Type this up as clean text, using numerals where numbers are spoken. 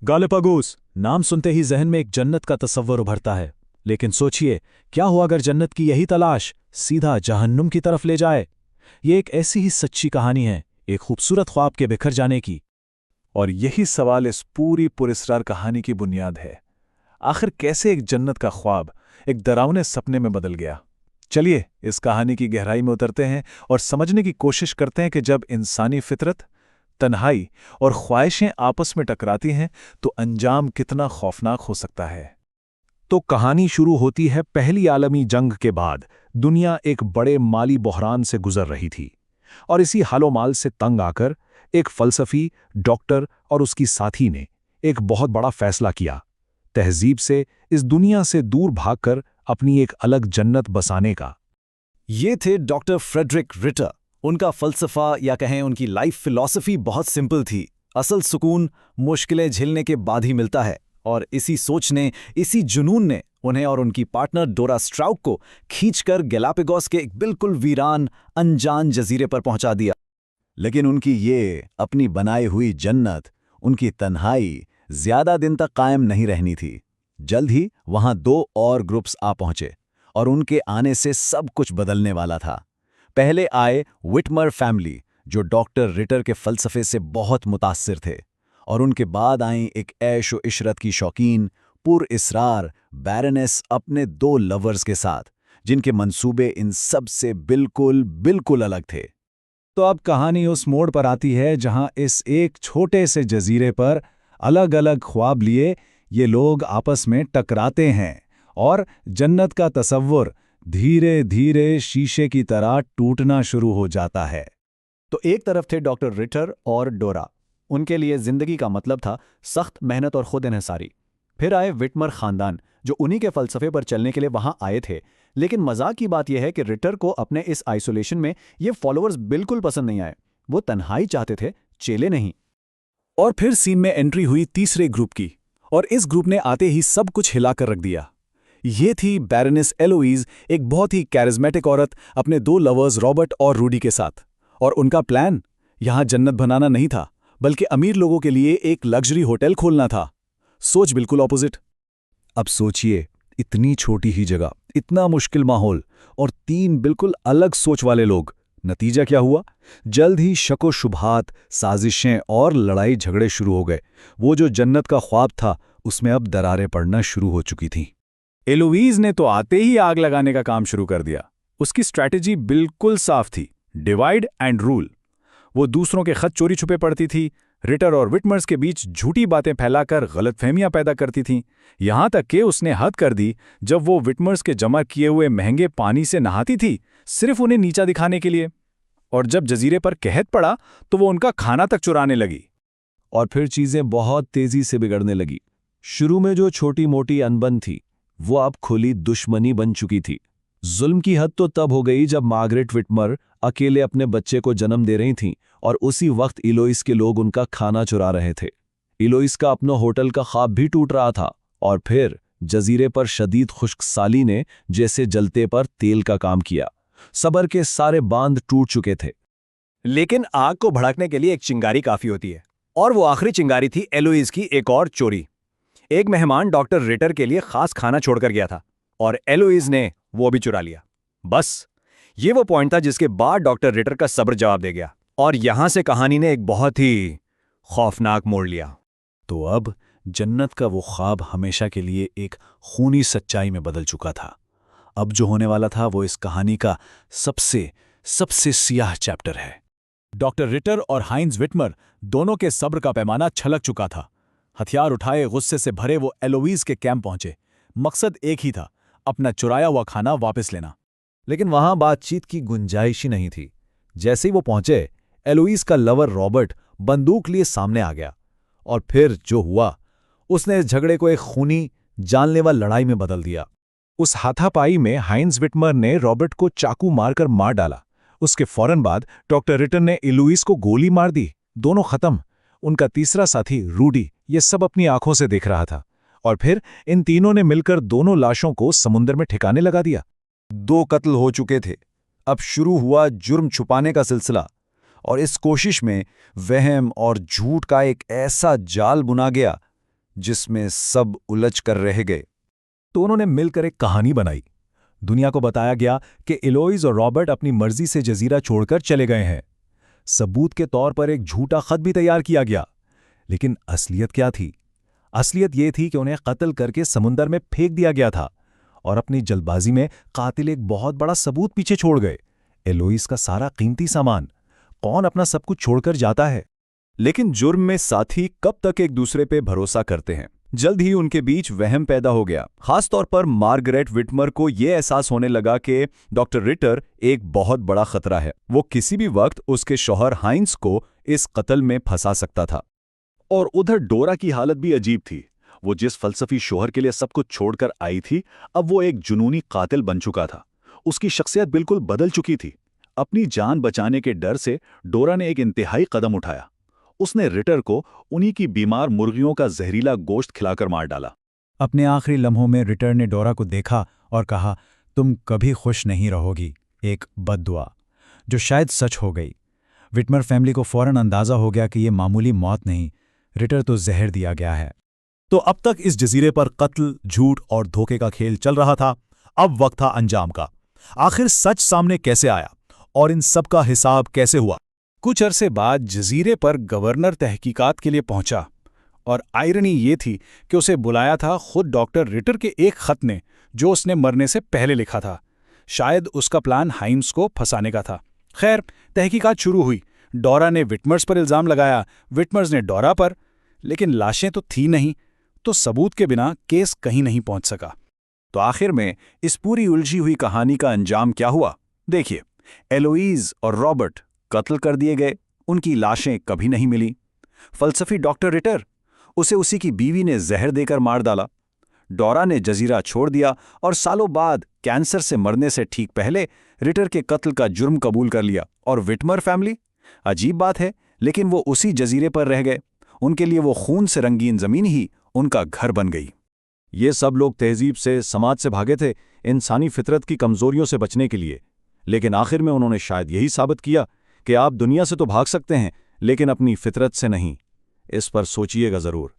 Galapagos नाम सुनते ही जहन में एक जन्नत का तस्वर उभरता है। लेकिन सोचिए, क्या हुआ अगर जन्नत की यही तलाश सीधा जहन्नुम की तरफ ले जाए। ये एक ऐसी ही सच्ची कहानी है, एक खूबसूरत ख्वाब के बिखर जाने की। और यही सवाल इस पूरी पुरस्कार कहानी की बुनियाद है। आखिर कैसे एक जन्नत का ख्वाब एक डरावने सपने में बदल गया। चलिए इस कहानी की गहराई में उतरते हैं और समझने की कोशिश करते हैं कि जब इंसानी फितरत, तन्हाई और ख्वाहिशें आपस में टकराती हैं तो अंजाम कितना खौफनाक हो सकता है। तो कहानी शुरू होती है पहली आलमी जंग के बाद। दुनिया एक बड़े माली बहरान से गुजर रही थी और इसी हालोमाल से तंग आकर एक फलसफी, डॉक्टर और उसकी साथी ने एक बहुत बड़ा फैसला किया, तहजीब से इस दुनिया से दूर भागकर अपनी एक अलग जन्नत बसाने का। ये थे डॉक्टर फ्रेडरिक रिटर। उनका फलसफा या कहें उनकी लाइफ फिलॉसफी बहुत सिंपल थी। असल सुकून मुश्किलें झेलने के बाद ही मिलता है, और इसी सोच ने, इसी जुनून ने उन्हें और उनकी पार्टनर डोरा स्ट्राउक को खींचकर गैलापागोस के एक बिल्कुल वीरान, अनजान जजीरे पर पहुंचा दिया। लेकिन उनकी ये अपनी बनाई हुई जन्नत, उनकी तन्हाई ज्यादा दिन तक कायम नहीं रहनी थी। जल्द ही वहां दो और ग्रुप्स आ पहुंचे और उनके आने से सब कुछ बदलने वाला था। पहले आए विटमर फैमिली, जो डॉक्टर रिटर के फलसफे से बहुत मुतासिर थे, और उनके बाद आई एक ऐश व इशरत की शौकीन, पुर-इसरार बैरनेस अपने दो लवर्स के साथ, जिनके मंसूबे इन सब से बिल्कुल अलग थे। तो अब कहानी उस मोड़ पर आती है जहां इस एक छोटे से जजीरे पर अलग अलग ख्वाब लिए ये लोग आपस में टकराते हैं और जन्नत का तस्वुर धीरे धीरे शीशे की तरह टूटना शुरू हो जाता है। तो एक तरफ थे डॉक्टर रिटर और डोरा। उनके लिए जिंदगी का मतलब था सख्त मेहनत और खुद इन्हिसारी। फिर आए विटमर खानदान, जो उन्हीं के फलसफे पर चलने के लिए वहां आए थे। लेकिन मजाक की बात यह है कि रिटर को अपने इस आइसोलेशन में ये फॉलोअर्स बिल्कुल पसंद नहीं आए। वो तन्हाई चाहते थे, चेले नहीं। और फिर सीन में एंट्री हुई तीसरे ग्रुप की, और इस ग्रुप ने आते ही सब कुछ हिलाकर रख दिया। ये थी बैरनेस एलोइज, एक बहुत ही कैरिज्मेटिक औरत अपने दो लवर्स रॉबर्ट और रूडी के साथ। और उनका प्लान यहां जन्नत बनाना नहीं था, बल्कि अमीर लोगों के लिए एक लग्जरी होटल खोलना था। सोच बिल्कुल ऑपोजिट। अब सोचिए, इतनी छोटी ही जगह, इतना मुश्किल माहौल और तीन बिल्कुल अलग सोच वाले लोग। नतीजा क्या हुआ? जल्द ही शको शुबहात, साजिशें और लड़ाई झगड़े शुरू हो गए। वो जो जन्नत का ख्वाब था, उसमें अब दरारें पड़ना शुरू हो चुकी थीं। एलोइज ने तो आते ही आग लगाने का काम शुरू कर दिया। उसकी स्ट्रैटेजी बिल्कुल साफ थी, डिवाइड एंड रूल। वो दूसरों के खत चोरी छुपे पढ़ती थी, रिटर और विटमर्स के बीच झूठी बातें फैलाकर गलतफहमियां पैदा करती थीं। यहां तक कि उसने हद कर दी जब वो विटमर्स के जमा किए हुए महंगे पानी से नहाती थी, सिर्फ उन्हें नीचा दिखाने के लिए। और जब जजीरे पर कहत पड़ा तो वो उनका खाना तक चुराने लगी। और फिर चीजें बहुत तेजी से बिगड़ने लगी। शुरू में जो छोटी मोटी अनबन थी, वो अब खुली दुश्मनी बन चुकी थी। जुल्म की हद तो तब हो गई जब मार्गरेट विटमर अकेले अपने बच्चे को जन्म दे रही थीं और उसी वक्त इलोइस के लोग उनका खाना चुरा रहे थे। इलोइस का अपना होटल का ख्वाब भी टूट रहा था, और फिर जजीरे पर शदीद खुश्कसाली ने जैसे जलते पर तेल का काम किया। सबर के सारे बांध टूट चुके थे। लेकिन आग को भड़कने के लिए एक चिंगारी काफी होती है, और वो आखिरी चिंगारी थी एलोइस की एक और चोरी। एक मेहमान डॉक्टर रिटर के लिए खास खाना छोड़कर गया था, और एलोइस ने वो भी चुरा लिया। बस ये वो पॉइंट था जिसके बाद डॉक्टर रिटर का सब्र जवाब दे गया, और यहां से कहानी ने एक बहुत ही खौफनाक मोड़ लिया। तो अब जन्नत का वो ख्वाब हमेशा के लिए एक खूनी सच्चाई में बदल चुका था। अब जो होने वाला था वो इस कहानी का सबसे सियाह चैप्टर है। डॉक्टर रिटर और हाइंज विटमर दोनों के सब्र का पैमाना छलक चुका था। हथियार उठाए गुस्से से भरे वो एलोइज के कैंप पहुंचे। मकसद एक ही था, अपना चुराया हुआ खाना वापस लेना। लेकिन वहां बातचीत की गुंजाइश ही नहीं थी। जैसे ही वो पहुंचे, एलोइस का लवर रॉबर्ट बंदूक लिए सामने आ गया, और फिर जो हुआ, उसने इस झगड़े को एक खूनी, जानलेवा लड़ाई में बदल दिया। उस हाथापाई में हाइंज विटमर ने रॉबर्ट को चाकू मारकर मार डाला। उसके फौरन बाद डॉक्टर रिटर ने इलोइस को गोली मार दी। दोनों खत्म। उनका तीसरा साथी रूडी ये सब अपनी आंखों से देख रहा था, और फिर इन तीनों ने मिलकर दोनों लाशों को समुद्र में ठिकाने लगा दिया। 2 कत्ल हो चुके थे। अब शुरू हुआ जुर्म छुपाने का सिलसिला, और इस कोशिश में वहम और झूठ का एक ऐसा जाल बुना गया जिसमें सब उलझ कर रह गए। तो उन्होंने मिलकर एक कहानी बनाई। दुनिया को बताया गया कि एलोइस और रॉबर्ट अपनी मर्जी से जजीरा छोड़कर चले गए हैं। सबूत के तौर पर एक झूठा खत भी तैयार किया गया। लेकिन असलियत क्या थी? असलियत ये थी कि उन्हें कत्ल करके समुंदर में फेंक दिया गया था और अपनी जल्दबाजी में कातिल एक बहुत बड़ा सबूत पीछे छोड़ गए, एलोइस का सारा कीमती सामान। कौन अपना सब कुछ छोड़कर जाता है? लेकिन जुर्म में साथी कब तक एक दूसरे पे भरोसा करते हैं? जल्द ही उनके बीच वहम पैदा हो गया। खासतौर पर मार्गरेट विटमर को यह एहसास होने लगा कि डॉक्टर रिटर एक बहुत बड़ा खतरा है। वो किसी भी वक्त उसके शौहर हाइंस को इस कत्ल में फंसा सकता था। और उधर डोरा की हालत भी अजीब थी। वो जिस फलसफी शोहर के लिए सब कुछ छोड़कर आई थी, अब वो एक जुनूनी कातिल बन चुका था। उसकी शख्सियत बिल्कुल बदल चुकी थी। अपनी जान बचाने के डर से डोरा ने एक इंतहाई कदम उठाया। उसने रिटर को उन्हीं की बीमार मुर्गियों का जहरीला गोश्त खिलाकर मार डाला। अपने आखिरी लम्हों में रिटर ने डोरा को देखा और कहा, तुम कभी खुश नहीं रहोगी। एक बद्दुआ जो शायद सच हो गई। विटमर फैमिली को फौरन अंदाजा हो गया कि ये मामूली मौत नहीं, रिटर तो जहर दिया गया है। तो अब तक इस जजीरे पर कत्ल, झूठ और धोखे का खेल चल रहा था। अब वक्त था अंजाम का। आखिर सच सामने कैसे आया और इन सब का हिसाब कैसे हुआ? कुछ अरसे बाद जजीरे पर गवर्नर तहकीकात के लिए पहुंचा और आयरनी ये थी कि उसे बुलाया था खुद डॉक्टर रिटर के एक खत ने, जो उसने मरने से पहले लिखा था। शायद उसका प्लान हाइम्स को फंसाने का था। खैर, तहकीकात शुरू हुई। डोरा ने विटमर्स पर इल्ज़ाम लगाया, विटमर्स ने डोरा पर, लेकिन लाशें तो थी नहीं, तो सबूत के बिना केस कहीं नहीं पहुंच सका। तो आखिर में इस पूरी उलझी हुई कहानी का अंजाम क्या हुआ? देखिए, एलोइस और रॉबर्ट कत्ल कर दिए गए, उनकी लाशें कभी नहीं मिली। फलसफी डॉक्टर रिटर, उसे उसी की बीवी ने जहर देकर मार डाला। डोरा ने जजीरा छोड़ दिया और सालों बाद कैंसर से मरने से ठीक पहले रिटर के कत्ल का जुर्म कबूल कर लिया। और विटमर फैमिली, अजीब बात है, लेकिन वो उसी जजीरे पर रह गए। उनके लिए वो खून से रंगीन जमीन ही उनका घर बन गई। ये सब लोग तहजीब से, समाज से भागे थे, इंसानी फितरत की कमजोरियों से बचने के लिए। लेकिन आखिर में उन्होंने शायद यही साबित किया कि आप दुनिया से तो भाग सकते हैं, लेकिन अपनी फितरत से नहीं। इस पर सोचिएगा जरूर।